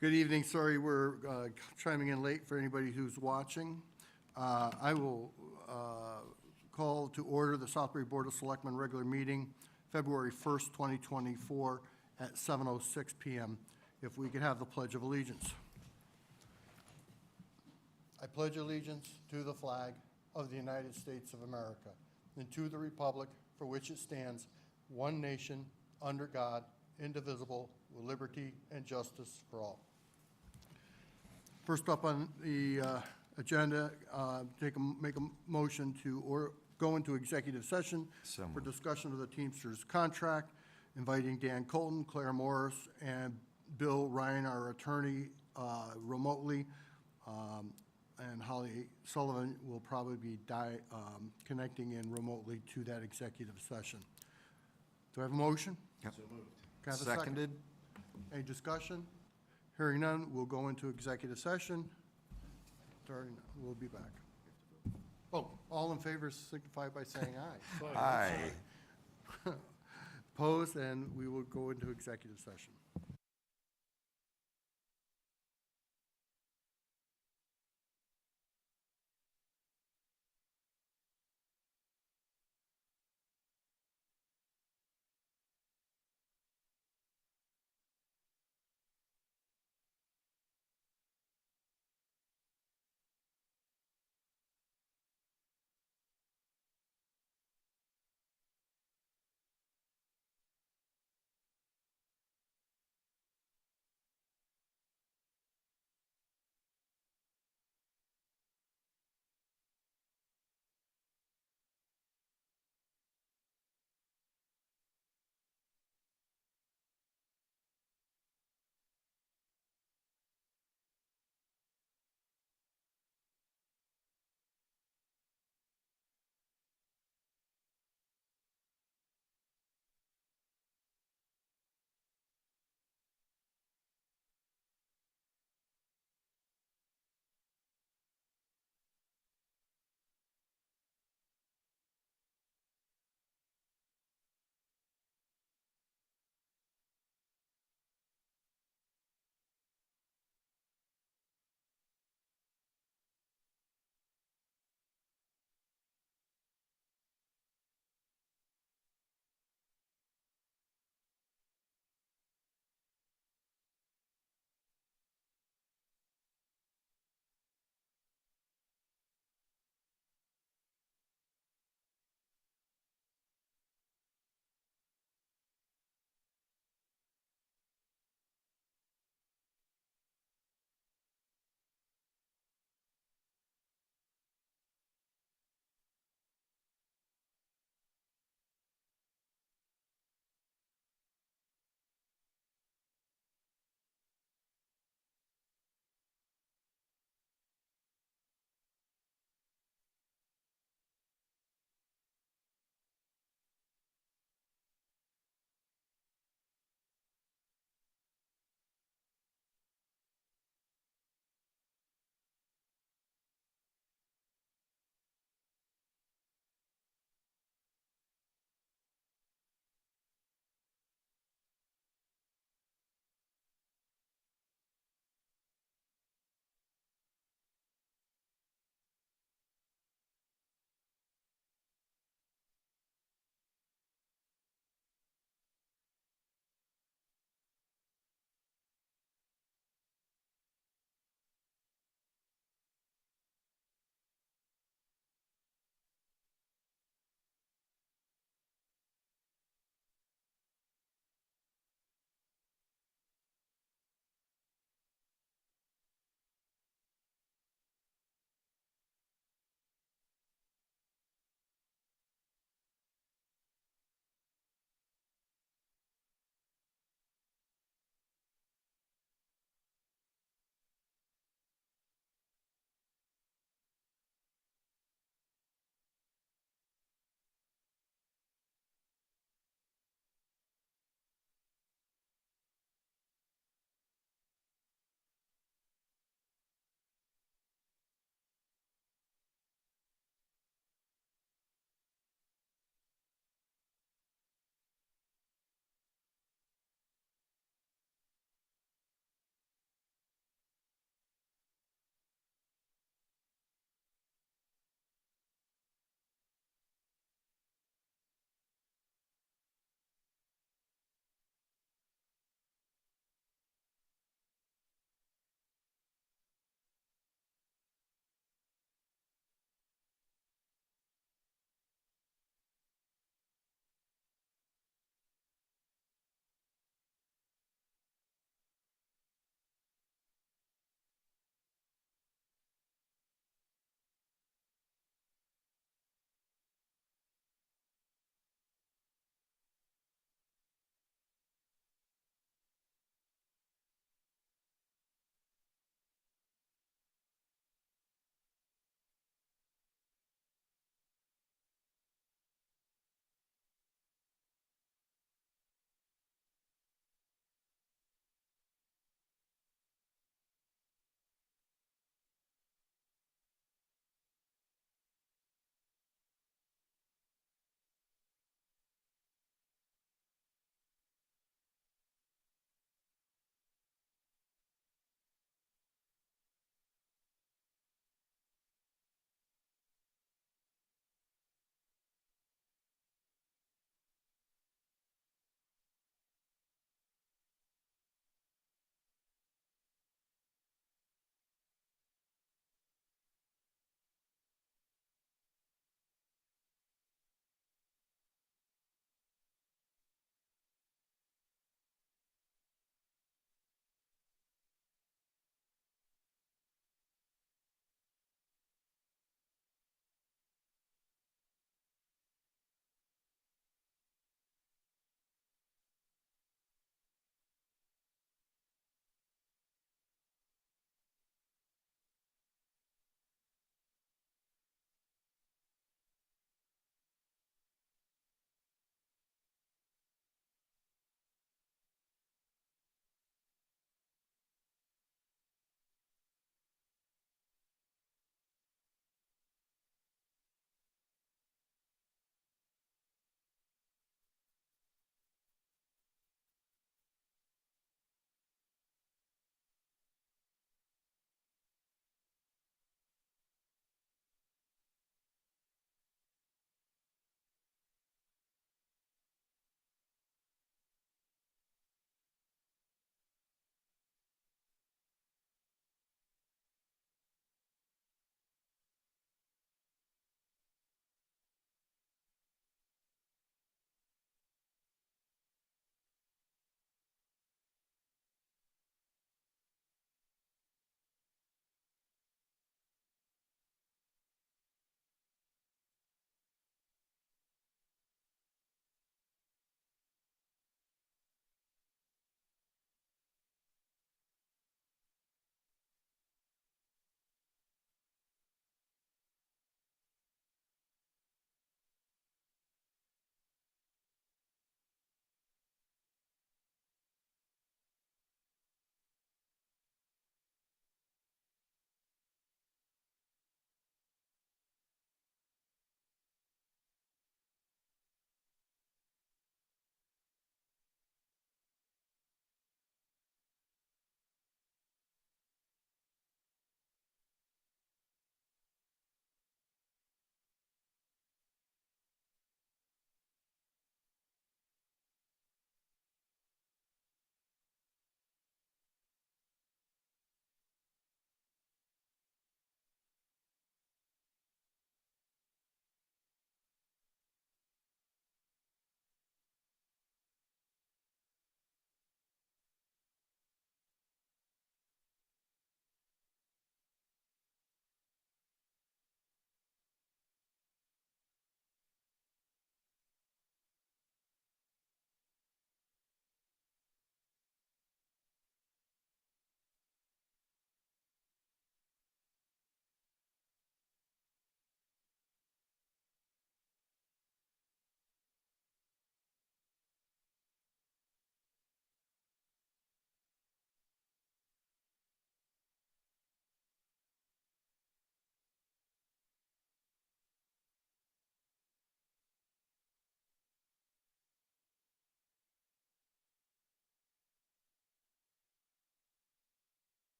Good evening. Sorry we're chiming in late for anybody who's watching. I will call to order the Southbury Board of Selectmen regular meeting, February 1st, 2024 at 7:06 p.m. If we could have the Pledge of Allegiance. I pledge allegiance to the flag of the United States of America and to the republic for which it stands, one nation, under God, indivisible, with liberty and justice for all. First up on the agenda, make a motion to go into executive session for discussion of the Teamsters contract, inviting Dan Colton, Claire Morris, and Bill Ryan, our attorney, remotely. And Holly Sullivan will probably be connecting in remotely to that executive session. Do I have a motion? Yep. So moved. Can I have a second? Seconded. Any discussion? Hearing none, we'll go into executive session. We'll be back. Oh, all in favor signify by saying aye. Aye. Opposed, and we will go into executive session.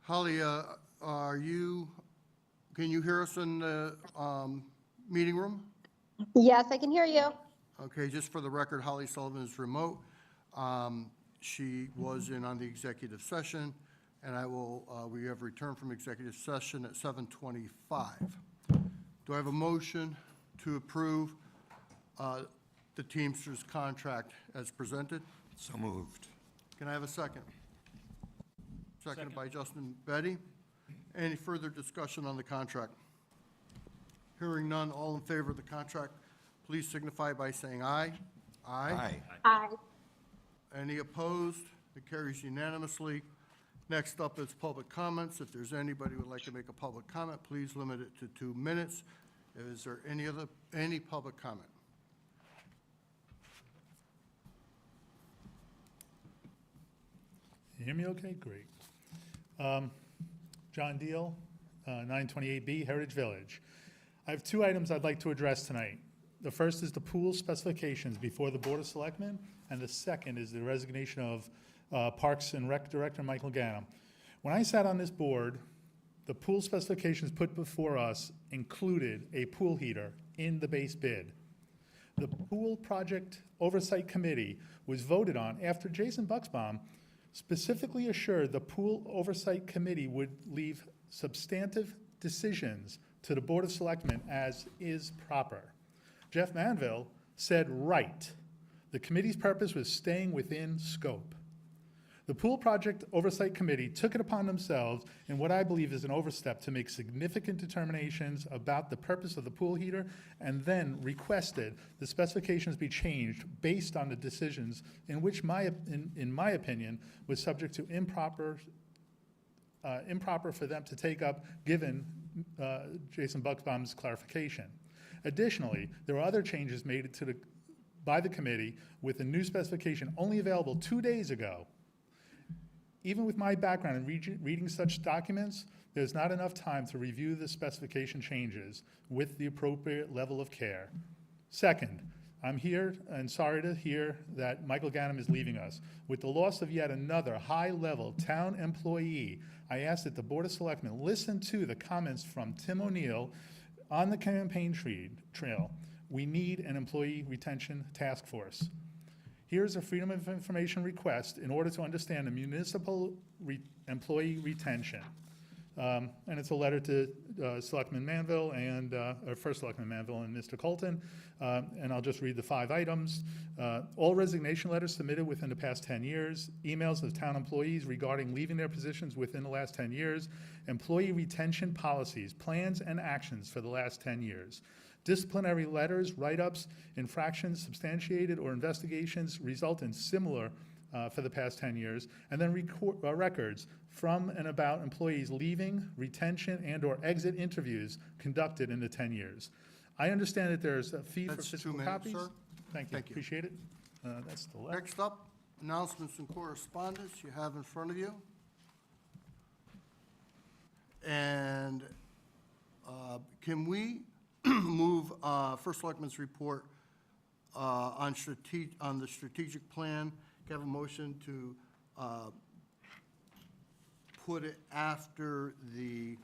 Holly, can you hear us in the meeting room? Yes, I can hear you. Okay, just for the record, Holly Sullivan is remote. She was in on the executive session, and we have returned from executive session at 7:25. Do I have a motion to approve the Teamsters contract as presented? So moved. Can I have a second? Seconded by Justin Betty. Any further discussion on the contract? Hearing none, all in favor of the contract, please signify by saying aye. Aye. Aye. Any opposed? It carries unanimously. Next up is public comments. If there's anybody who would like to make a public comment, please limit it to 2 minutes. Is there any public comment? You hear me okay? Great. John Deal, 928B, Heritage Village. I have 2 items I'd like to address tonight. The first is the pool specifications before the Board of Selectmen, and the second is the resignation of Parks and Rec Director Michael Ganem. When I sat on this board, the pool specifications put before us included a pool heater in the base bid. The Pool Project Oversight Committee was voted on after Jason Bucksbaum specifically assured the Pool Oversight Committee would leave substantive decisions to the Board of Selectmen as is proper. Jeff Manville said right. The committee's purpose was staying within scope. The Pool Project Oversight Committee took it upon themselves in what I believe is an overstep to make significant determinations about the purpose of the pool heater, and then requested the specifications be changed based on the decisions in which, in my opinion, was subject to improper for them to take up, given Jason Bucksbaum's clarification. Additionally, there were other changes made by the committee with a new specification only available 2 days ago. Even with my background in reading such documents, there's not enough time to review the specification changes with the appropriate level of care. Second, I'm here and sorry to hear that Michael Ganem is leaving us. With the loss of yet another high-level town employee, I ask that the Board of Selectmen listen to the comments from Tim O'Neill on the campaign trail. We need an employee retention task force. Here's a Freedom of Information request in order to understand the municipal employee retention. And it's a letter to Selectman Manville and, First Selectman Manville and Mr. Colton. And I'll just read the 5 items. All resignation letters submitted within the past 10 years, emails of town employees regarding leaving their positions within the last 10 years, employee retention policies, plans, and actions for the last 10 years. Disciplinary letters, write-ups, infractions, substantiated, or investigations result in similar for the past 10 years, and then records from and about employees leaving, retention, and/or exit interviews conducted in the 10 years. I understand that there's a fee for That's 2 physical minutes, copies. sir. Thank you, Thank you. appreciate it. That's the letter. Next up, announcements and correspondence you have in front of you. And can we move First Selectman's report on the strategic plan? Can I have a motion to put it after the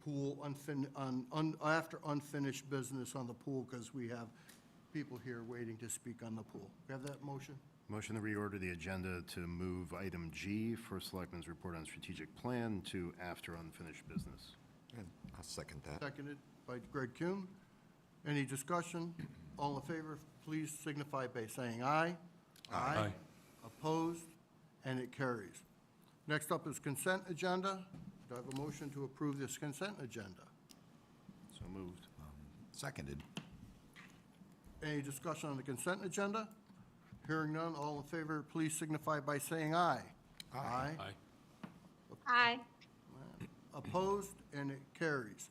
pool, after unfinished business on the pool, because we have people here waiting to speak on the pool. We have that motion? Motion to reorder the agenda to move item G, First Selectmen's report on strategic plan, to after unfinished business. And I'll second that. Seconded by Greg Kuhn. Any discussion? All in favor, please signify by saying aye. Aye. Opposed? And it carries. Next up is consent agenda. Do I have a motion to approve this consent agenda? So moved. Seconded. Any discussion on the consent agenda? Hearing none, all in favor, please signify by saying aye. Aye. Aye. Opposed? And it carries.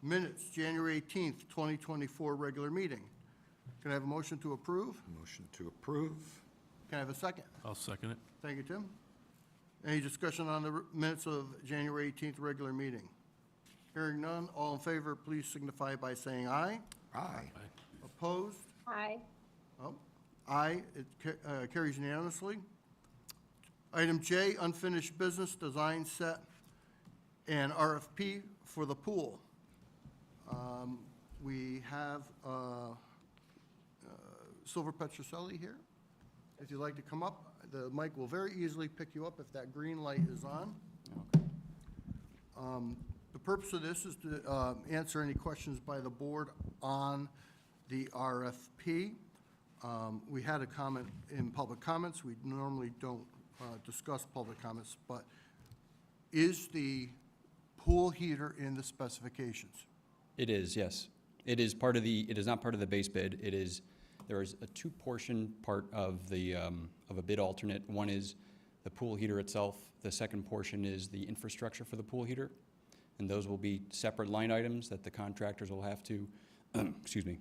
Minutes, January 18th, 2024, regular meeting. Can I have a motion to approve? Motion to approve. Can I have a second? I'll second it. Thank you, Tim. Any discussion on the minutes of January 18th regular meeting? Hearing none, all in favor, please signify by saying aye. Aye. Opposed? Aye. Oh, Aye, it carries unanimously. Item J, unfinished business, design set, and RFP for the pool. We have Silver Petroselli here. If you'd like to come up, the mic will very easily pick you up if that green light is on. The purpose of this is to answer any questions by the board on the RFP. We had a comment in public comments. We normally don't discuss public comments, but is the pool heater in the specifications? It is, yes. It is part of the, it is not part of the base bid. It is, there is a two-portion part of the, of a bid alternate. One is the pool heater itself. The second portion is the infrastructure for the pool heater. And those will be separate line items that the contractors will have to, excuse me,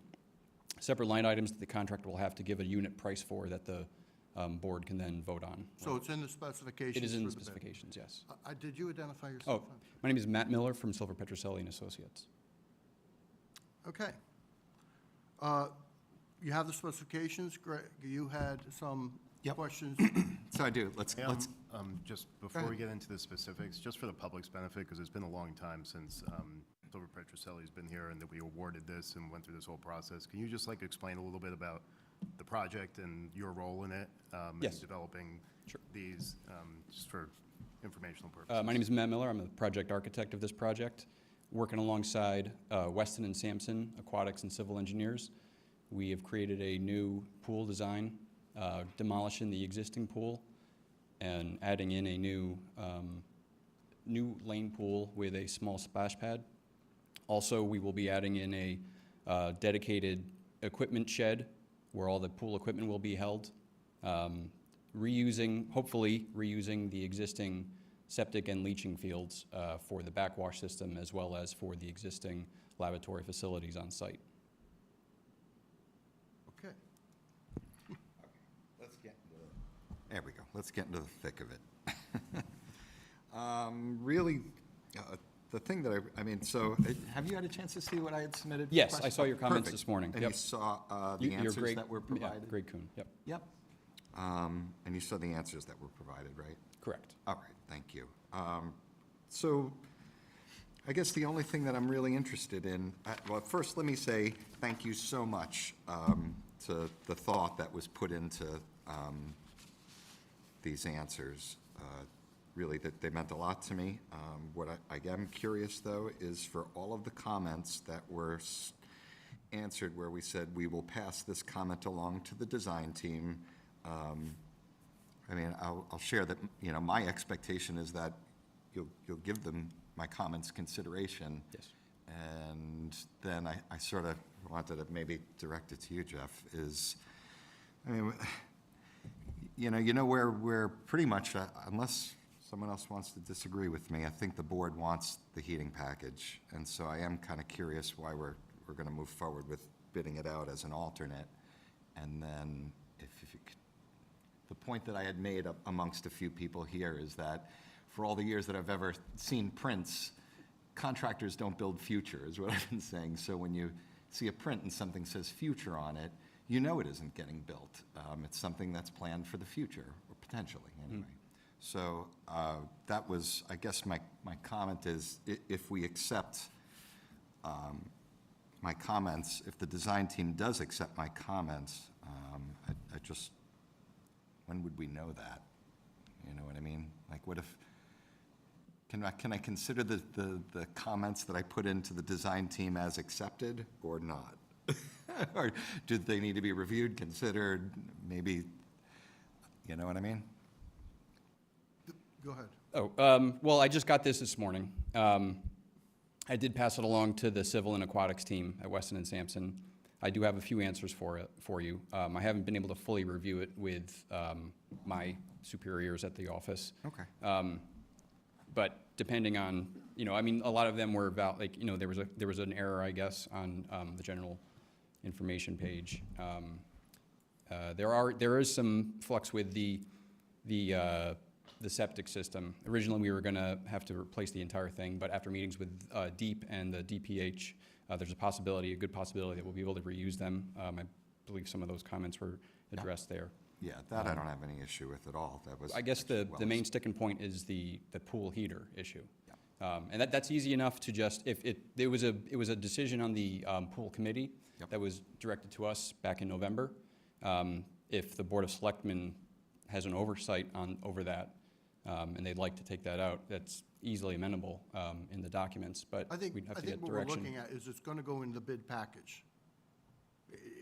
separate line items that the contractor will have to give a unit price for that the board can then vote on. So it's in the specifications? It is in for the bid. specifications, yes. Did you identify yourself? Oh, my name is Matt Miller from Silver Petroselli and Associates. Okay. You have the specifications. Greg, you had some Yep. questions? So I do. Let's, Just before we get into the specifics, just for the public's benefit, because it's been a long time since Silver Petroselli's been here and that we awarded this and went through this whole process. Can you just like explain a little bit about the project and your role in it? Yes. In developing Sure. these, just for informational purposes? My name is Matt Miller. I'm the project architect of this project, working alongside Weston and Sampson Aquatics and Civil Engineers. We have created a new pool design, demolishing the existing pool and adding in a new, new lane pool with a small splash pad. Also, we will be adding in a dedicated equipment shed where all the pool equipment will be held. Hopefully reusing the existing septic and leaching fields for the backwash system as well as for the existing lavatory facilities on site. Okay. let's get into there we go. Let's get into the thick of it. Really, the thing that I mean, so have you had a chance to see what I had submitted? for Yes, I questions? saw your comments Perfect. this morning. And you Yep. saw the You're answers Greg- that were yeah, provided? Greg Kuhn, yep, Yep. And you saw the answers that were provided, right? correct. All right, thank you. So I guess the only thing that I'm really interested in, well, first, let me say thank you so much to the thought that was put into these answers. Really, that they meant a lot to me. What I am curious, though, is for all of the comments that were answered where we said we will pass this comment along to the design team. I mean, I'll share that, you know, my expectation is that you'll give them my comments consideration. Yes. And then I sort of wanted to maybe direct it to you, Jeff, is, I mean, you know where we're pretty much, unless someone else wants to disagree with me, I think the board wants the heating package. And so I am kind of curious why we're going to move forward with bidding it out as an alternate. And then if you could, the point that I had made amongst a few people here is that for all the years that I've ever seen prints, contractors don't build future, is what I've been saying. So when you see a print and something says future on it, you know it isn't getting built. It's something that's planned for the future, or potentially, anyway. So that was, I guess my comment is, if we accept my comments, if the design team does accept my comments, I just, when would we know that? You know what I mean? Like, what if, can I consider the comments that I put into the design team as accepted or not? Or do they need to be reviewed, considered, maybe, you know what I mean? Go ahead. Oh, well, I just got this morning. I did pass it along to the Civil and Aquatics team at Weston and Sampson. I do have a few answers for you. I haven't been able to fully review it with my superiors at the office. Okay. But depending on, you know, I mean, a lot of them were about, like, you know, there was an error, I guess, on the general information page. There is some flux with the septic system. Originally, we were going to have to replace the entire thing, but after meetings with DEEP and the DPH, there's a good possibility that we'll be able to reuse them. I believe some of those comments were addressed there. Yeah, that I don't have any issue with at all. That was. I guess actually the main well sticking point is the pool heater issue. And that's easy enough to just, if it was a decision on the pool committee Yep. that was directed to us back in November. If the Board of Selectmen has an oversight over that, and they'd like to take that out, that's easily amenable in the documents, but I think, we'd have I to think get what we're direction. looking at is it's gonna go in the bid package.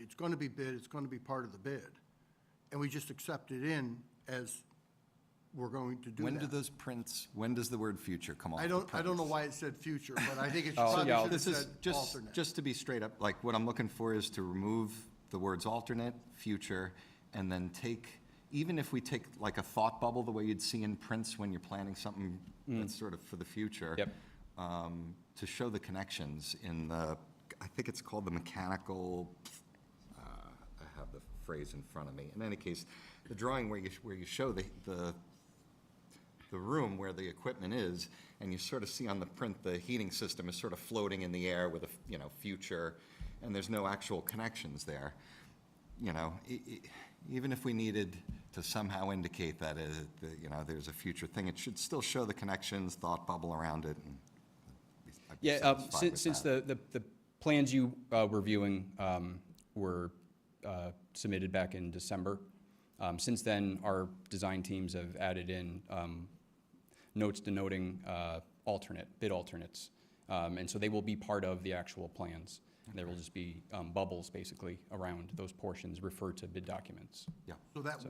It's gonna be bid, it's gonna be part of the bid. And we just accept it in as we're going to do When do that. those prints, when does the word future come off I the don't know prints? why it said future, but I think it Oh, probably yeah, should have This is said just, alternate. just to be straight up, like, what I'm looking for is to remove the words alternate, future, and then take, even if we take like a thought bubble, the way you'd see in prints when you're planning something that's sort of for the future. Yep. To show the connections in the, I think it's called the mechanical, I have the phrase in front of me. In any case, the drawing where you show the room where the equipment is, and you sort of see on the print, the heating system is sort of floating in the air with a, future, and there's no actual connections there. Even if we needed to somehow indicate that, there's a future thing, it should still show the connections, thought bubble around it, and I'd be Yeah, satisfied with since that. the plans you were viewing were submitted back in December, since then, our design teams have added in notes denoting bid alternates. And so they will be part of the actual plans. There will just be bubbles, basically, around those portions referred to bid documents. Yeah. So that's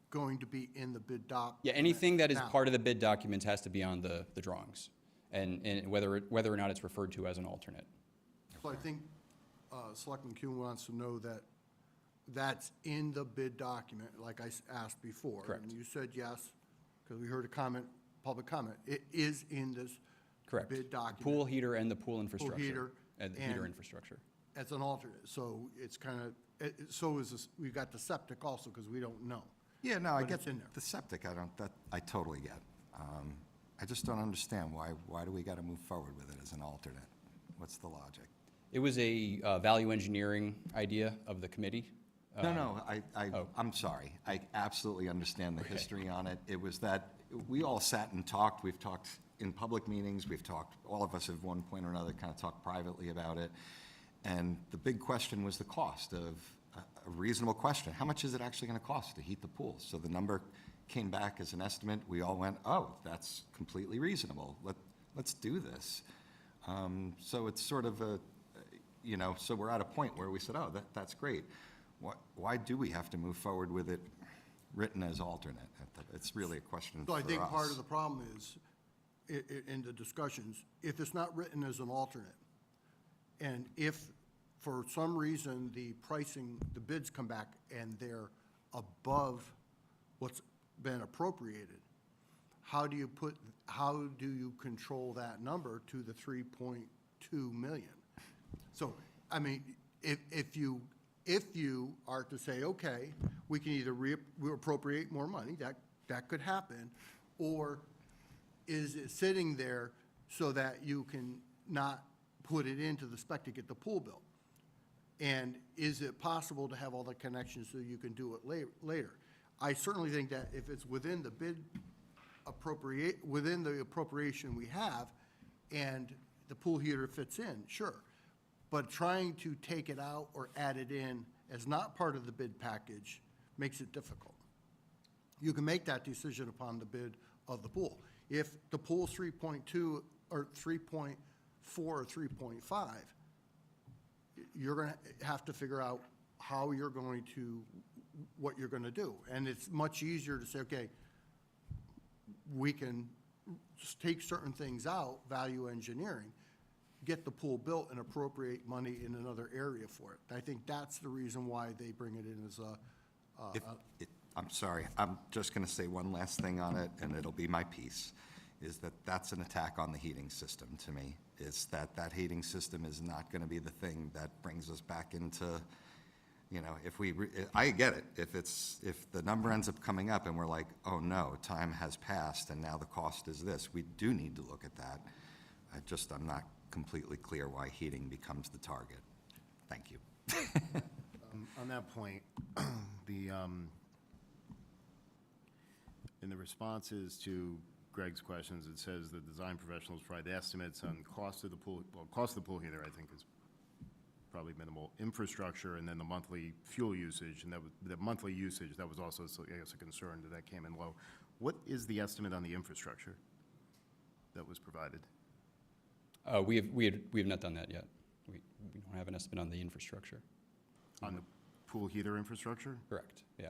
going to be in the bid doc. Yeah, anything that is now. part of the bid documents has to be on the drawings, and whether or not it's referred to as an alternate. So I think Selectman Kuhn wants to know that that's in the bid document, like I asked before. Correct. And you said yes, because we heard a comment, public comment. It is in this Correct. bid document. Pool heater and the pool infrastructure. heater And the heater and- infrastructure. As an alternate, so it's kind of, so is this, we've got the septic also, because we don't know. Yeah, no, I But get it's in there. the septic, I totally get. I just don't understand why do we got to move forward with it as an alternate? What's the logic? It was a value engineering idea of the committee. No, oh. I'm sorry. I absolutely understand the history on it. It was that, we all sat and talked, we've talked in public meetings, we've talked, all of us at one point or another kind of talked privately about it. And the big question was the cost of, a reasonable question. How much is it actually going to cost to heat the pool? So the number came back as an estimate. We all went, oh, that's completely reasonable. Let's do this. So it's sort of so we're at a point where we said, oh, that's great. Why do we have to move forward with it written as alternate? It's really a question So for I us. think part of the problem is, in the discussions, if it's not written as an alternate, and if for some reason the pricing, the bids come back and they're above what's been appropriated, how do you control that number to the 3.2 million? So, I mean, if you are to say, okay, we can either reappropriate more money, that could happen, or is it sitting there so that you can not put it into the spec to get the pool built? And is it possible to have all the connections so you can do it later? I certainly think that if it's within the bid within the appropriation we have, and the pool heater fits in, sure. But trying to take it out or add it in as not part of the bid package makes it difficult. You can make that decision upon the bid of the pool. If the pool's 3.2 or 3.4 or 3.5, you're going to have to figure out how you're going to, what you're going to do. And it's much easier to say, okay, we can just take certain things out, value engineering, get the pool built and appropriate money in another area for it. I think that's the reason why they bring it in as I'm sorry, I'm just going to say one last thing on it, and it'll be my piece, is that's an attack on the heating system to me, is that heating system is not going to be the thing that brings us back into, I get it, if the number ends up coming up and we're like, oh no, time has passed and now the cost is this, we do need to look at that. I'm not completely clear why heating becomes the target. Thank you. On that point, the, in the responses to Greg's questions, it says the design professionals provide estimates on cost of the pool, well, cost of the pool heater, I think, is probably minimal, infrastructure, and then the monthly fuel usage, and that was, the monthly usage, that was also, I guess, a concern that came in low. What is the estimate on the infrastructure that was provided? We have not done that yet. We don't have an estimate on the infrastructure. On the pool heater infrastructure? Correct, yeah.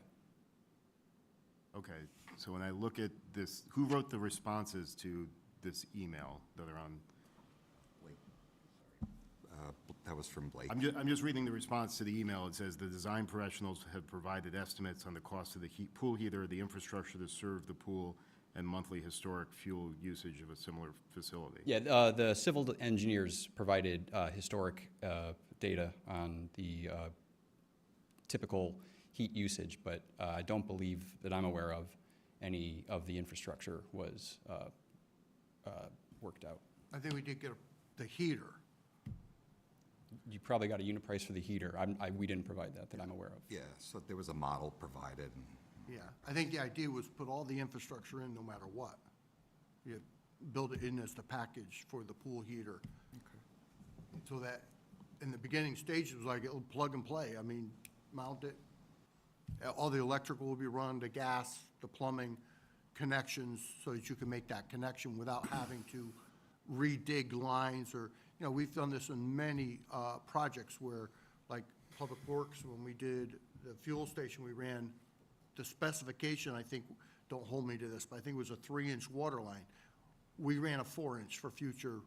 Okay, so when I look at this, who wrote the responses to this email that are on? That was from Blake. I'm just reading the response to the email. It says, "The design professionals have provided estimates on the cost of the pool heater, the infrastructure to serve the pool, and monthly historic fuel usage of a similar facility." Yeah, the civil engineers provided historic data on the typical heat usage, but I don't believe that I'm aware of any of the infrastructure was worked out. I think we did get the heater. You probably got a unit price for the heater. We didn't provide that I'm aware of. Yeah, so there was a model provided, and Yeah, I think the idea was put all the infrastructure in no matter what. You build it in as the package for the pool heater. So that in the beginning stages, it was like it'll plug and play. I mean, mount it. All the electrical will be run, the gas, the plumbing connections, so that you can make that connection without having to redig lines or, you know, we've done this in many projects where, like Public Works, when we did the fuel station, we ran the specification, I think, don't hold me to this, but I think it was a 3-inch water line. We ran a 4-inch for future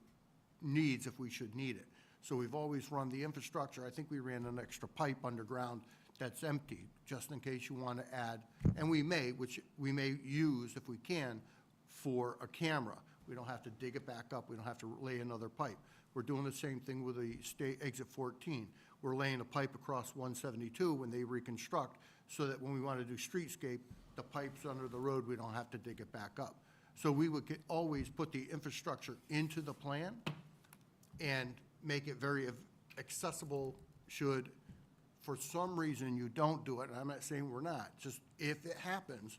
needs if we should need it. So we've always run the infrastructure. I think we ran an extra pipe underground that's empty, just in case you want to add, and we may, which we may use if we can, for a camera. We don't have to dig it back up. We don't have to lay another pipe. We're doing the same thing with the state exit 14. We're laying a pipe across 172 when they reconstruct, so that when we want to do streetscape, the pipe's under the road, we don't have to dig it back up. So we would always put the infrastructure into the plan and make it very accessible should, for some reason, you don't do it, and I'm not saying we're not, just if it happens,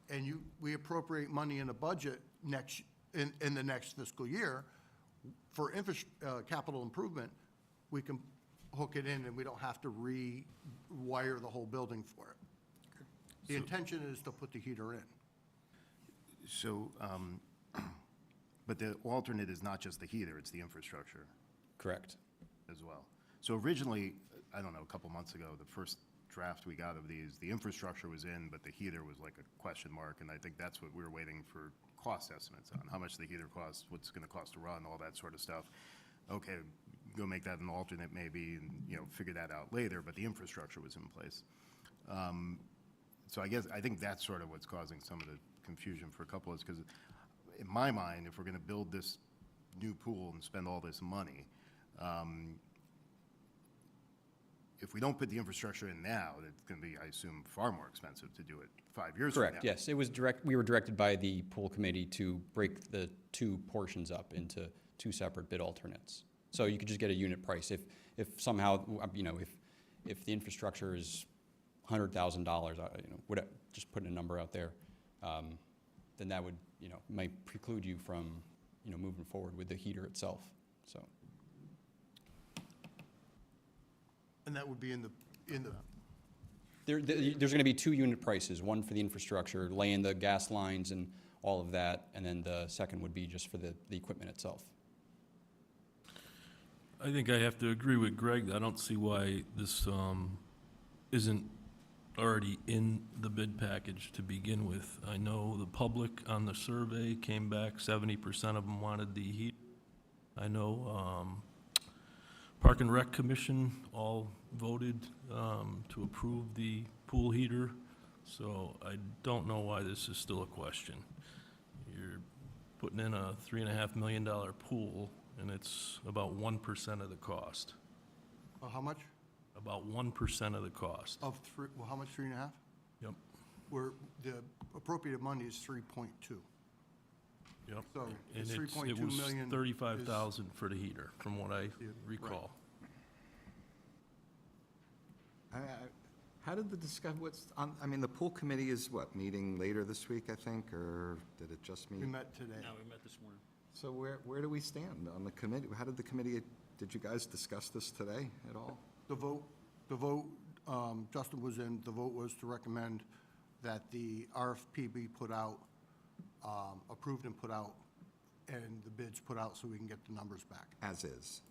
and we appropriate money in the budget in the next fiscal year for capital improvement, we can hook it in and we don't have to rewire the whole building for it. The intention is to put the heater in. So, but the alternate is not just the heater, it's the infrastructure Correct. as well. So originally, I don't know, a couple months ago, the first draft we got of these, the infrastructure was in, but the heater was like a question mark, and I think that's what we were waiting for cost estimates on, how much the heater costs, what's it gonna cost to run, all that sort of stuff. Okay, go make that an alternate maybe, and, you know, figure that out later, but the infrastructure was in place. So I think that's sort of what's causing some of the confusion for a couple, is because in my mind, if we're gonna build this new pool and spend all this money, if we don't put the infrastructure in now, it's going to be, I assume, far more expensive to do it 5 years from now. Correct, yes. It was we were directed by the pool committee to break the two portions up into two separate bid alternates. So you could just get a unit price. If somehow, you know, if the infrastructure is $100,000, you know, just putting a number out there, then that would, you know, might preclude you from, you know, moving forward with the heater itself, so. And that would be in the There's going to be two unit prices, one for the infrastructure, laying the gas lines and all of that, and then the second would be just for the equipment itself. I think I have to agree with Greg. I don't see why this isn't already in the bid package to begin with. I know the public on the survey came back, 70% of them wanted the heat. I know Park and Rec Commission all voted to approve the pool heater, so I don't know why this is still a question. You're putting in a $3.5 million pool, and it's about 1% of the cost. how much? About 1% of the cost. Of well, how much, 3.5? Yep, Where the appropriated money is 3.2. yep. So And it's it 3.2 was million. 35,000 for the heater, from what I recall. How did the discuss, I mean, the pool committee is what, meeting later this week, I think, or did it just meet? We met today. we met this morning. So where do we stand on the committee? How did the committee, did you guys discuss this today at all? The vote, Justin was in, the vote was to recommend that the RFP be put out, approved and put out, and the bids put out so we can get the numbers back. As is?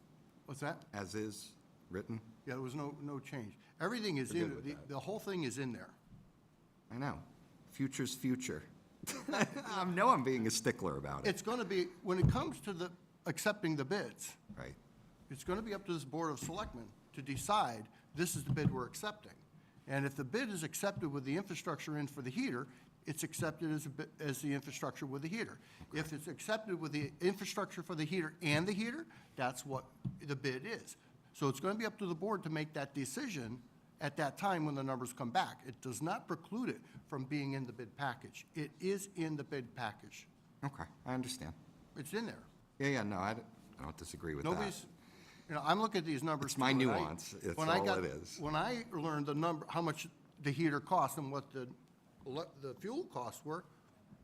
What's that? As is, written? Yeah, there was no change. Everything is We're in, good with that. the whole thing is in there. I know. Future's future. I know I'm being a stickler about it. It's going to be, when it comes to the, accepting the bids, Right. it's going to be up to this Board of Selectmen to decide, this is the bid we're accepting. And if the bid is accepted with the infrastructure in for the heater, it's accepted as the infrastructure with the heater. If it's accepted with the infrastructure for the heater and the heater, that's what the bid is. So it's going to be up to the board to make that decision at that time when the numbers come back. It does not preclude it from being in the bid package. It is in the bid package. Okay, I understand. It's in there. Yeah, no, I don't disagree with that. Nobody's, I'm looking at these numbers. It's my too, and nuance. It's when I all got- it is. When I learned the number, how much the heater cost and what the fuel costs were,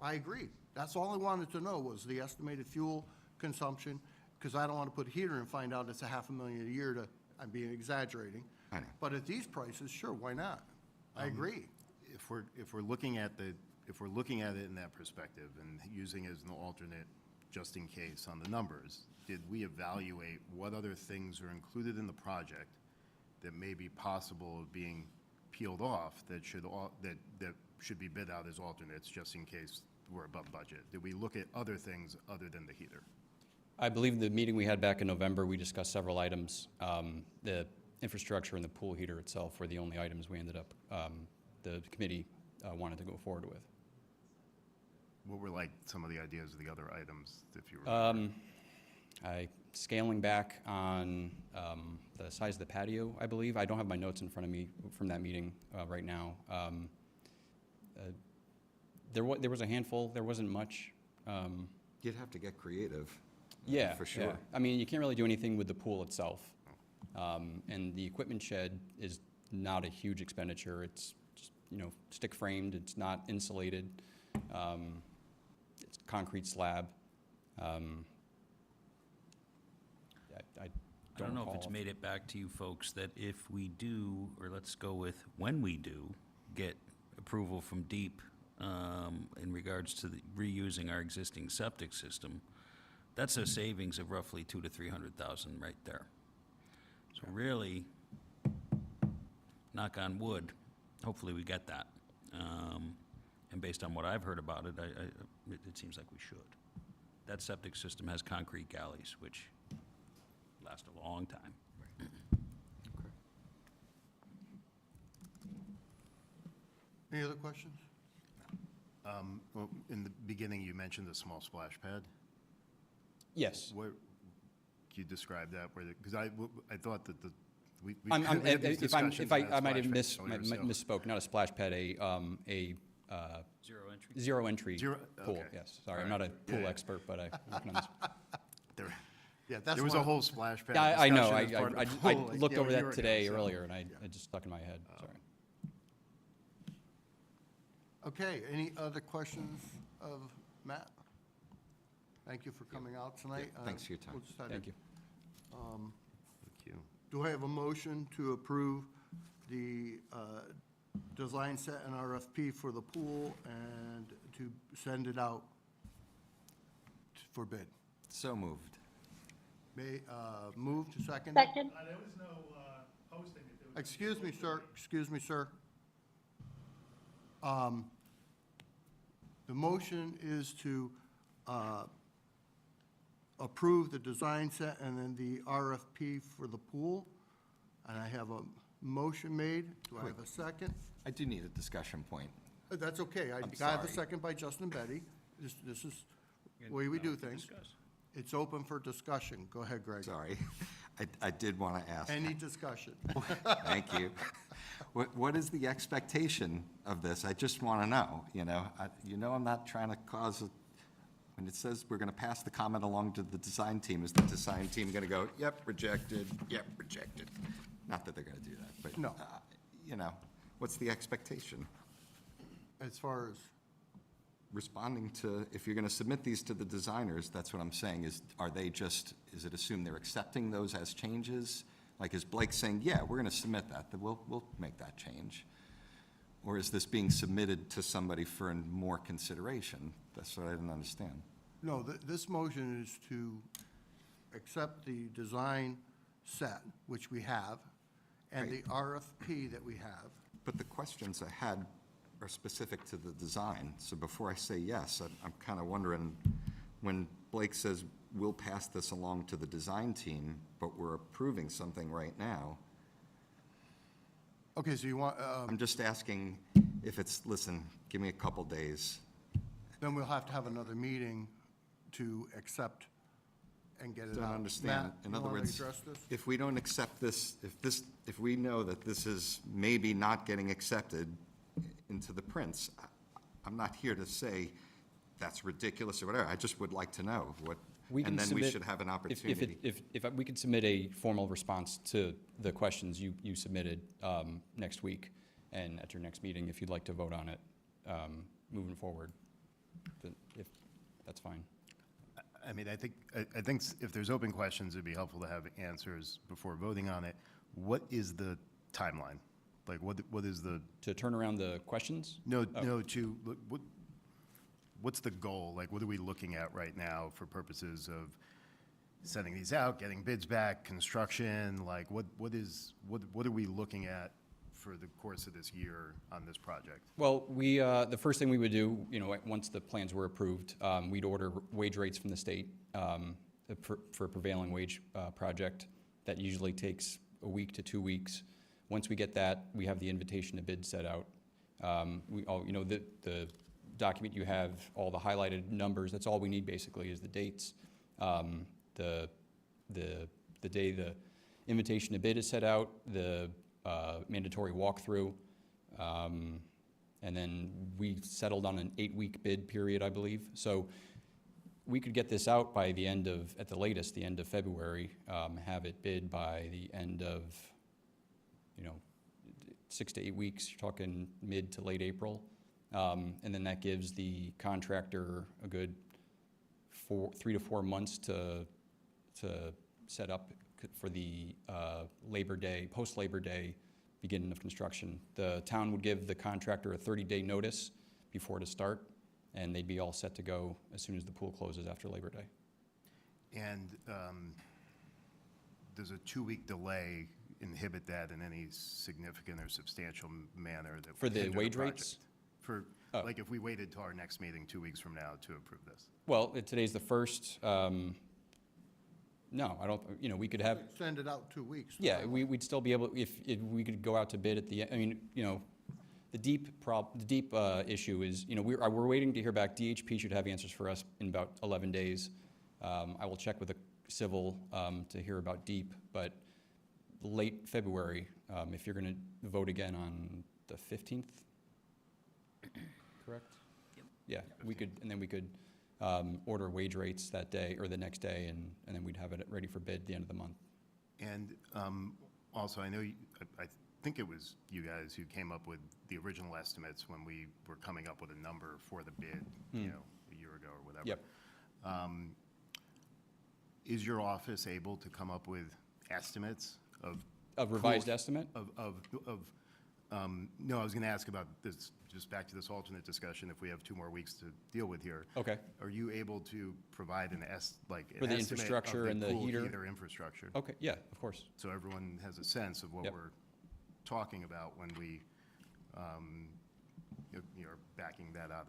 I agreed. That's all I wanted to know was the estimated fuel consumption, because I don't want to put a heater and find out it's $500,000 a year I'm being exaggerating. I know. But at these prices, sure, why not? I agree. If we're looking at it in that perspective and using it as an alternate, just in case on the numbers, did we evaluate what other things are included in the project that may be possible of being peeled off that should be bid out as alternates, just in case we're above budget? Did we look at other things other than the heater? I believe the meeting we had back in November, we discussed several items. The infrastructure and the pool heater itself were the only items we ended up, the committee wanted to go forward with. What were like some of the ideas of the other items, if you remember? Scaling back on the size of the patio, I believe. I don't have my notes in front of me from that meeting right now. There was a handful, there wasn't much. You'd have to get creative. Yeah. For sure. yeah. I mean, you can't really do anything with the pool itself. And the equipment shed is not a huge expenditure. It's just, stick framed, it's not insulated. It's concrete slab. I I don't know if it's recall. made it back to you folks that if we do, or let's go with when we do, get approval from DEEP in regards to reusing our existing septic system, that's a savings of roughly $200,000 to $300,000 right there. So really, knock on wood, hopefully we get that. And based on what I've heard about it, it seems like we should. That septic system has concrete galleys, which last a long time. Any other questions? Well, in the beginning, you mentioned a small splash pad. Yes. Where, can you describe that? Because I thought that we I'm, we had these if I discussions might about have splash pads earlier, so- misspoke, not a splash pad, a Zero entry? zero entry Zero- pool, okay. yes. Sorry, I'm not a pool Yeah. expert, but I recognize. There Yeah, that's there was one a of- whole splash pad Yeah, I know, discussion as part of I the pool, like, looked a over year that ago, today so, earlier, and yeah. it just stuck in my head, sorry. Okay, any other questions of Matt? Thank you for coming out tonight. Yeah, thanks for your time. We'll just have Thank you. Thank you. Do I have a motion to approve the design set and RFP for the pool and to send it out for bid? So moved. May, move to second? Second. There was no posting. If there was- Excuse me, sir. The motion is to approve the design set and then the RFP for the pool. And I have a motion made. Do I have a second? I do need a discussion point. That's okay. I I'm got a sorry. second by Justin Betty. This is the way we do things. It's open for discussion. Go ahead, Greg. Sorry. I did want to ask. Any discussion? Thank you. What is the expectation of this? I just want to know, I'm not trying to cause when it says we're going to pass the comment along to the design team, is the design team going to go, yep, rejected, yep, rejected? Not that they're going to do that, but. No. what's the expectation? As far as, Responding to, if you're going to submit these to the designers, that's what I'm saying, is it assumed they're accepting those as changes? Like, is Blake saying, yeah, we're going to submit that we'll make that change? Or is this being submitted to somebody for more consideration? That's what I didn't understand. no, this motion is to accept the design set, which we have, and the RFP that we have. But the questions I had are specific to the design, so before I say yes, I'm kind of wondering, when Blake says, we'll pass this along to the design team, but we're approving something right now, Okay, so you want, I'm just asking if it's, listen, give me a couple days. then we'll have to have another meeting to accept and get it Don't out. understand. Matt, In you other wanna words, address this? if we don't accept this, if we know that this is maybe not getting accepted into the prints, I'm not here to say that's ridiculous or whatever. I just would like to know what, We can and then we submit- should have an If opportunity. we could submit a formal response to the questions you submitted next week, and at your next meeting, if you'd like to vote on it moving forward, then if, that's fine. I mean, I think if there's open questions, it'd be helpful to have answers before voting on it. What is the timeline? Like, what is the, To turn around the questions? no, what's the goal? Like, what are we looking at right now for purposes of sending these out, getting bids back, construction? Like, what are we looking at for the course of this year on this project? Well, the first thing we would do, once the plans were approved, we'd order wage rates from the state for a prevailing wage project. That usually takes a week to 2 weeks. Once we get that, we have the invitation to bid set out. The document you have, all the highlighted numbers, that's all we need basically is the dates, the day the invitation to bid is set out, the mandatory walkthrough, and then we settled on an 8-week bid period, I believe. So we could get this out by at the latest, the end of February, have it bid by the end of, 6 to 8 weeks, you're talking mid to late April. And then that gives the contractor a good 3 to 4 months to set up for the post-Labor Day beginning of construction. The town would give the contractor a 30-day notice before to start, and they'd be all set to go as soon as the pool closes after Labor Day. And does a 2-week delay inhibit that in any significant or substantial manner that For would the hinder wage project? rates? For, like, if we waited till our next meeting 2 weeks from now to approve this? Well, today's the first. No, I don't, we could have, Send it out 2 weeks. yeah, we'd still be able, if we could go out to bid at the, the deep issue is, we're waiting to hear back. DHP should have answers for us in about 11 days. I will check with the civil to hear about deep, but late February, if you're going to vote again on the 15th, correct? Yep. Yeah, we could order wage rates that day or the next day, and then we'd have it ready for bid at the end of the month. And also, I know, I think it was you guys who came up with the original estimates when we were coming up with a number for the bid, a year ago or whatever. Yep. Is your office able to come up with estimates of? A revised estimate? No, I was going to ask about this, just back to this alternate discussion, if we have 2 more weeks to deal with here. Okay. Are you able to provide an For the estimate infrastructure of and the pool heater? infrastructure? Okay, yeah, of course. So everyone has a sense of what Yep. we're talking about when we are backing that out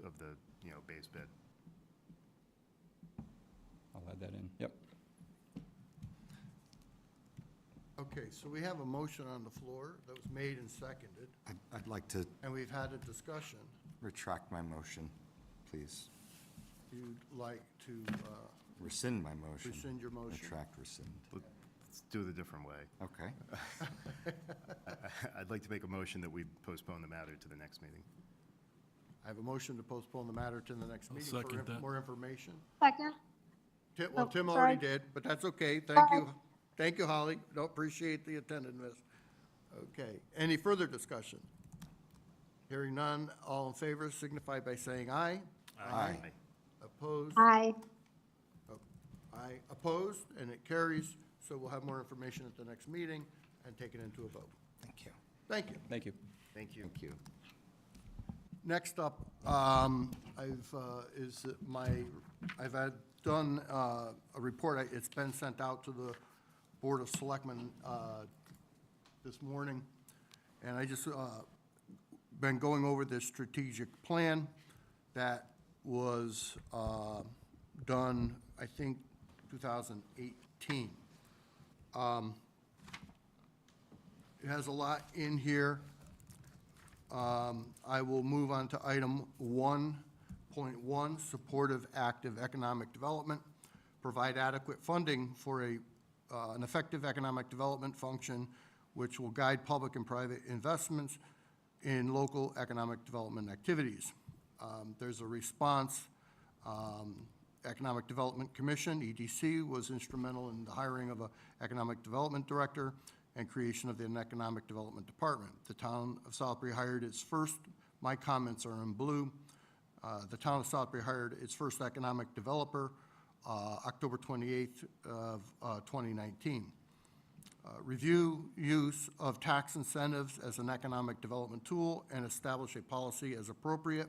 of the base bid. I'll add that in, yep. Okay, so we have a motion on the floor that was made and seconded, I'd like to and we've had a discussion. retract my motion, please. You'd like to Rescind my motion. rescind your motion? Retract, rescind. Let's do it a different way. Okay. I'd like to make a motion that we postpone the matter to the next meeting. I have a motion to postpone the matter to the next I'll meeting second for that. more information. Second. Well, Oh, Tim already sorry. did, but that's okay. Thank you. Thank you, Holly. Don't appreciate the attentiveness. Okay, any further discussion? Hearing none, all in favor signify by saying aye. Aye. Opposed? Aye. Aye, opposed, and it carries, so we'll have more information at the next meeting and take it into a vote. Thank you. Thank you. Thank you. Thank you. Thank you. Next up, I've had done a report. It's been sent out to the Board of Selectmen this morning, and I just been going over this strategic plan that was done, I think, 2018. It has a lot in here. I will move on to item 1.1, supportive active economic development. Provide adequate funding for an effective economic development function which will guide public and private investments in local economic development activities. There's a response. Economic Development Commission, EDC, was instrumental in the hiring of an economic development director and creation of an economic development department. The town of Southbury hired its first, my comments are in blue, the town of Southbury hired its first economic developer October 28th of 2019. Review use of tax incentives as an economic development tool and establish a policy as appropriate.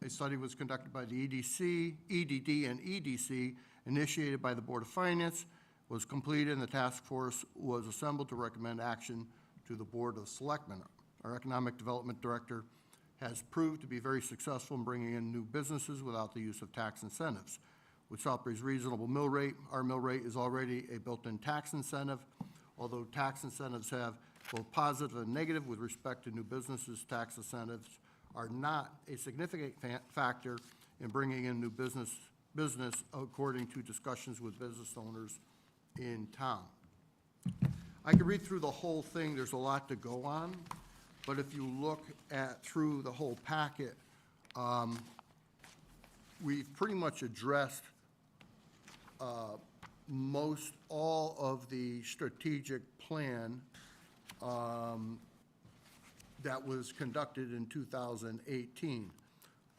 A study was conducted by the EDC, EDD, and EDC, initiated by the Board of Finance, was completed, and the task force was assembled to recommend action to the Board of Selectmen. Our Economic Development Director has proved to be very successful in bringing in new businesses without the use of tax incentives. With Southbury's reasonable mill rate, our mill rate is already a built-in tax incentive. Although tax incentives have both positive and negative with respect to new businesses, tax incentives are not a significant factor in bringing in new business according to discussions with business owners in town. I could read through the whole thing. There's a lot to go on. But if you look through the whole packet, we've pretty much addressed most all of the strategic plan that was conducted in 2018.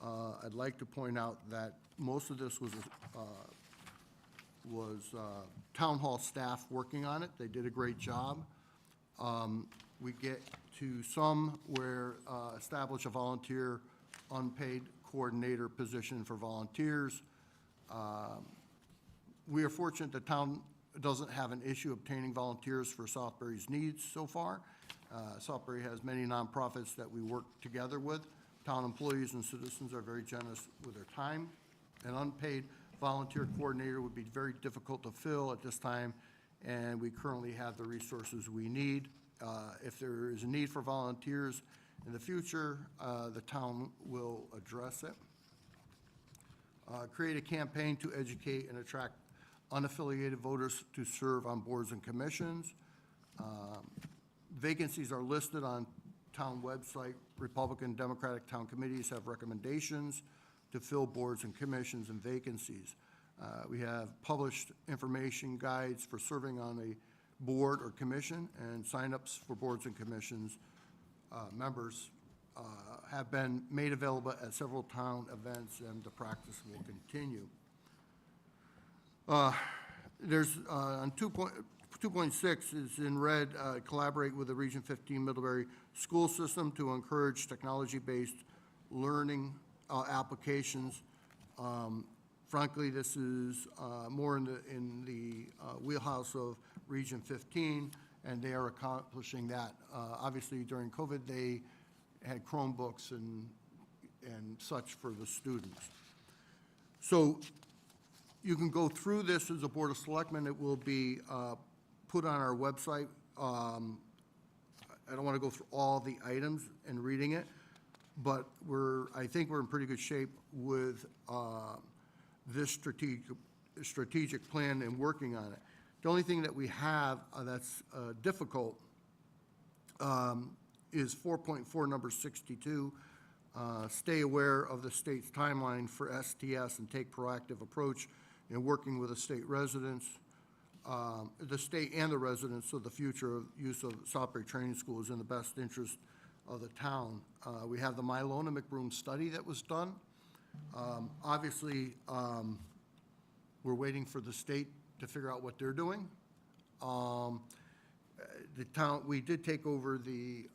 I'd like to point out that most of this was town hall staff working on it. They did a great job. We get to some where establish a volunteer unpaid coordinator position for volunteers. We are fortunate the town doesn't have an issue obtaining volunteers for Southbury's needs so far. Southbury has many nonprofits that we work together with. Town employees and citizens are very generous with their time. An unpaid volunteer coordinator would be very difficult to fill at this time, and we currently have the resources we need. If there is a need for volunteers in the future, the town will address it. Create a campaign to educate and attract unaffiliated voters to serve on boards and commissions. Vacancies are listed on town website. Republican, Democratic town committees have recommendations to fill boards and commissions and vacancies. We have published information guides for serving on a board or commission, and signups for boards and commissions members have been made available at several town events, and the practice will continue. There's on 2.6 is in red, collaborate with the Region 15 Middlebury school system to encourage technology-based learning applications. Frankly, this is more in the wheelhouse of Region 15, and they are accomplishing that. Obviously, during COVID, they had Chromebooks and such for the students. So you can go through this as a Board of Selectmen. It will be put on our website. I don't want to go through all the items and reading it, but I think we're in pretty good shape with this strategic plan and working on it. The only thing that we have that's difficult is 4.4, number 62. Stay aware of the state's timeline for STS and take proactive approach in working with the state residents. the state and the residents of the future of use of Southbury Training School is in the best interest of the town. We have the Mylona McBroom study that was done. Obviously, we're waiting for the state to figure out what they're doing. The town, we did take over the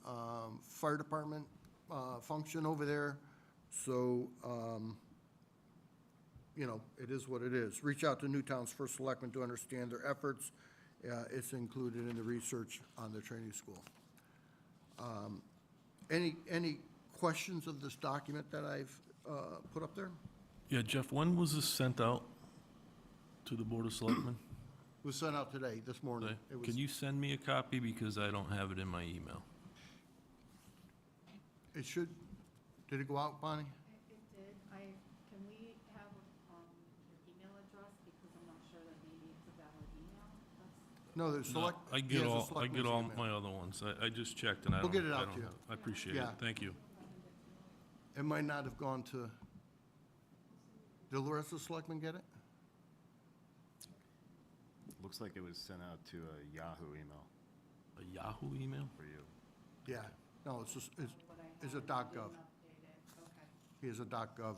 fire department function over there, so, you know, it is what it is. Reach out to Newtown's first selectman to understand their efforts. It's included in the research on the training school. Any questions of this document that I've put up there? Yeah, Jeff, when was this sent out to the Board of Selectmen? It was sent out today, this morning. It was- Can you send me a copy, because I don't have it in my email? It should, did it go out, Bonnie? It did. Can we have, your email address, because I'm not sure that maybe it's a valid email? No, there's No, select. I he get has a all, I selectman's get all email. my other ones. I just checked and I We'll don't. get it I out don't to you. have- I appreciate it. Yeah. Thank you. It might not have gone to, did the rest of the selectmen get it? Looks like it was sent out to a Yahoo email A Yahoo email? for you. Yeah, no, it's just, it's a .gov. .gov. Okay. He has a .gov,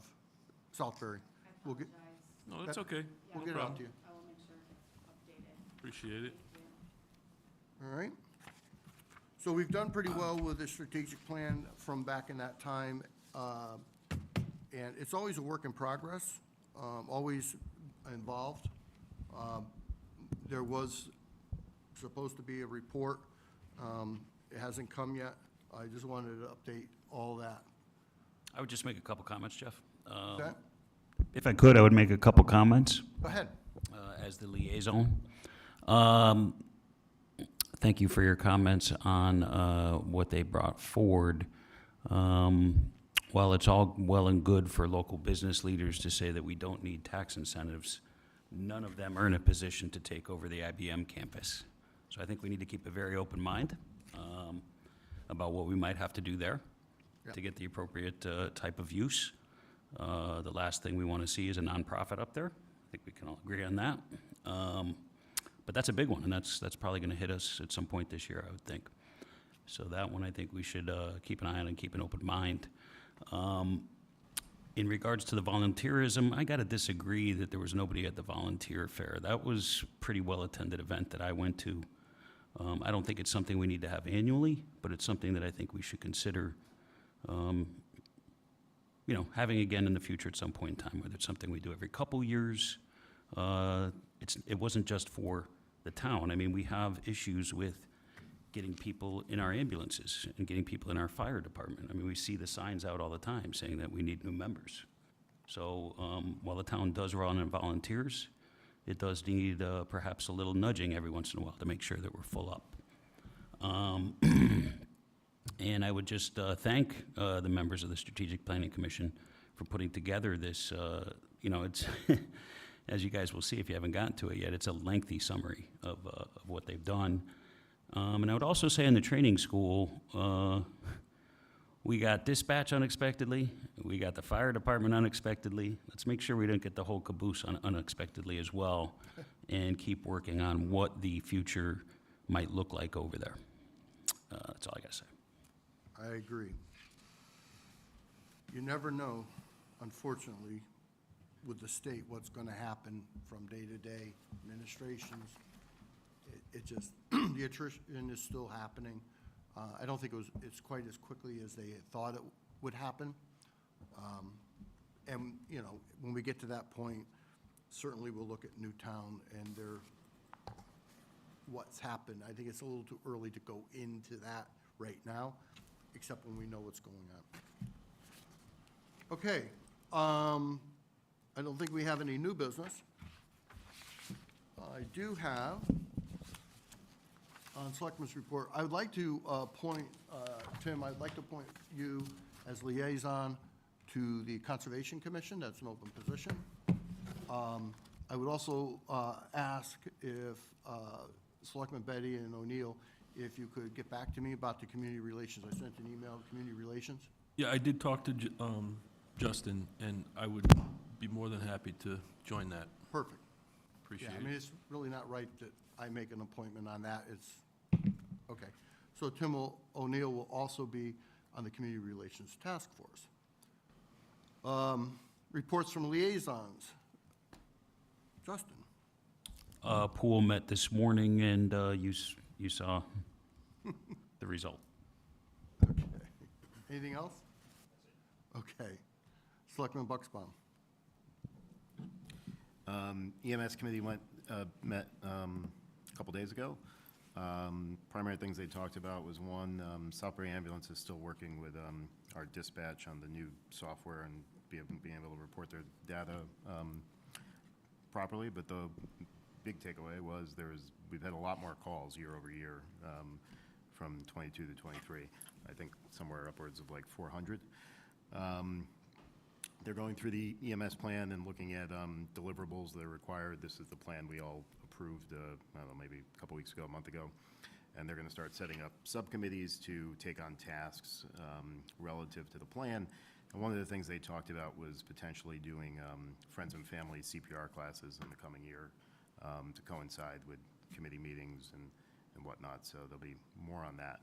Southbury. I We'll get, apologize. No, it's okay. we'll No get it out problem. to you. I will make sure it gets updated. Appreciate it. Thank you. All right. So we've done pretty well with the strategic plan from back in that time. And it's always a work in progress, always involved. There was supposed to be a report. It hasn't come yet. I just wanted to update all that. I would just make a couple comments, Jeff. Okay? If I could, I would make a couple comments. Go ahead. As the liaison. Thank you for your comments on what they brought forward. While it's all well and good for local business leaders to say that we don't need tax incentives, none of them are in a position to take over the IBM campus. So I think we need to keep a very open mind about what we might have to do there Yep. to get the appropriate type of use. The last thing we want to see is a nonprofit up there. I think we can all agree on that. But that's a big one, and that's probably going to hit us at some point this year, I would think. So that one, I think we should keep an eye on and keep an open mind. In regards to the volunteerism, I got to disagree that there was nobody at the volunteer fair. That was a pretty well-attended event that I went to. I don't think it's something we need to have annually, but it's something that I think we should consider, you know, having again in the future at some point in time, whether it's something we do every couple years. It wasn't just for the town. I mean, we have issues with getting people in our ambulances and getting people in our fire department. I mean, we see the signs out all the time saying that we need new members. So while the town does run on volunteers, it does need perhaps a little nudging every once in a while to make sure that we're full up. And I would just thank the members of the Strategic Planning Commission for putting together this, you know, it's, as you guys will see if you haven't gotten to it yet, it's a lengthy summary of what they've done. And I would also say in the training school, we got dispatch unexpectedly, we got the fire department unexpectedly. Let's make sure we don't get the whole caboose unexpectedly as well, and keep working on what the future might look like over there. That's all I gotta say. I agree. You never know, unfortunately, with the state, what's going to happen from day to day, administrations. It just, the attrition is still happening. I don't think it's quite as quickly as they had thought it would happen. And, you know, when we get to that point, certainly we'll look at Newtown and what's happened. I think it's a little too early to go into that right now, except when we know what's going on. Okay, I don't think we have any new business. I do have, on Selectmen's report, I would like to appoint, Tim, I'd like to appoint you as liaison to the Conservation Commission. That's an open position. I would also ask if Selectman Betty and O'Neill, if you could get back to me about the community relations. I sent an email to community relations. Yeah, I did talk to Justin, and I would be more than happy to join that. Perfect. Appreciate Yeah, I it. mean, it's really not right that I make an appointment on that. It's, okay. So Tim O'Neill will also be on the Community Relations Task Force. Reports from liaisons. Justin? Pool met this morning, and you saw the result. Okay. Anything else? Okay. Selectman Bucksbaum. EMS committee met a couple days ago. Primary things they talked about was one, Southbury Ambulance is still working with our dispatch on the new software and being able to report their data properly. But the big takeaway was we've had a lot more calls year over year from 22 to 23. I think somewhere upwards of like 400. They're going through the EMS plan and looking at deliverables that are required. This is the plan we all approved, I don't know, maybe a couple weeks ago, a month ago. And they're going to start setting up subcommittees to take on tasks relative to the plan. And one of the things they talked about was potentially doing friends and family CPR classes in the coming year to coincide with committee meetings and whatnot. So there'll be more on that.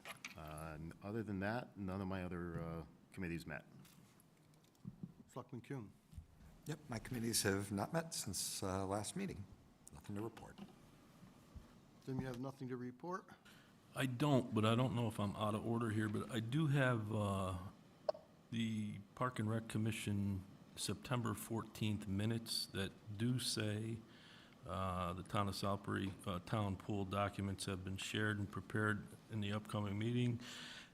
And other than that, none of my other committees met. Selectman Kuhn. Yep, my committees have not met since last meeting. Nothing to report. Tim, you have nothing to report? I don't, but I don't know if I'm out of order here, but I do have the Park and Rec Commission September 14th minutes that do say the Town of Southbury Town Pool documents have been shared and prepared in the upcoming meeting.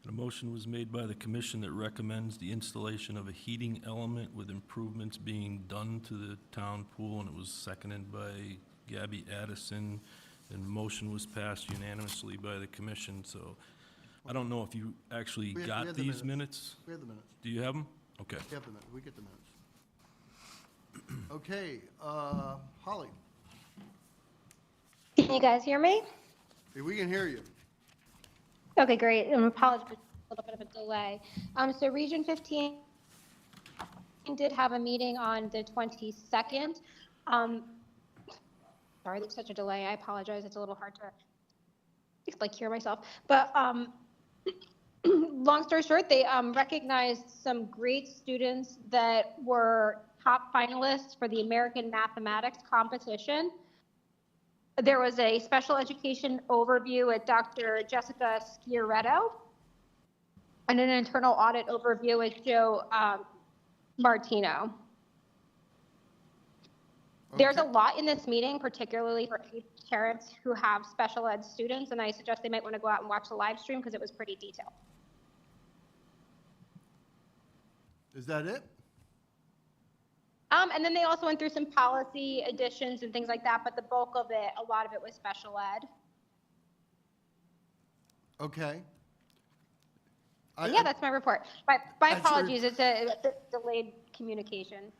And a motion was made by the commission that recommends the installation of a heating element with improvements being done to the town pool, and it was seconded by Gabby Addison, and motion was passed unanimously by the commission. So I don't know if you actually We got have the these minutes. We have the minutes. Do you have them? Okay. We have the minutes. We get the minutes. Okay, Holly, Can you guys hear me? we can hear you. Okay, great. Apologies for a little bit of a delay. So Region 15 did have a meeting on the 22nd. Sorry, there's such a delay. I apologize. It's a little hard to like hear myself. But long story short, they recognized some great students that were top finalists for the American Mathematics competition. There was a special education overview at Dr. Jessica Schiaretto and an internal audit overview with Joe Martino. There's a Okay. lot in this meeting, particularly for parents who have special ed students, and I suggest they might want to go out and watch the live stream because it was pretty detailed. Is that it? And then they also went through some policy additions and things like that, but the bulk of it, a lot of it was special ed. Okay. Yeah, that's my report. My That's your- apologies, it's a delayed communication.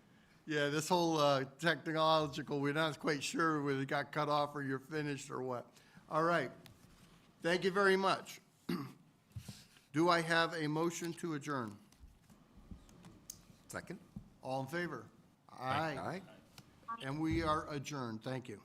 Yeah, this whole technological, we're not quite sure whether it got cut off or you're finished or what. All right. Thank you very much. Do I have a motion to adjourn? Second? All in favor? Aye. Aye. And we are adjourned. Thank you.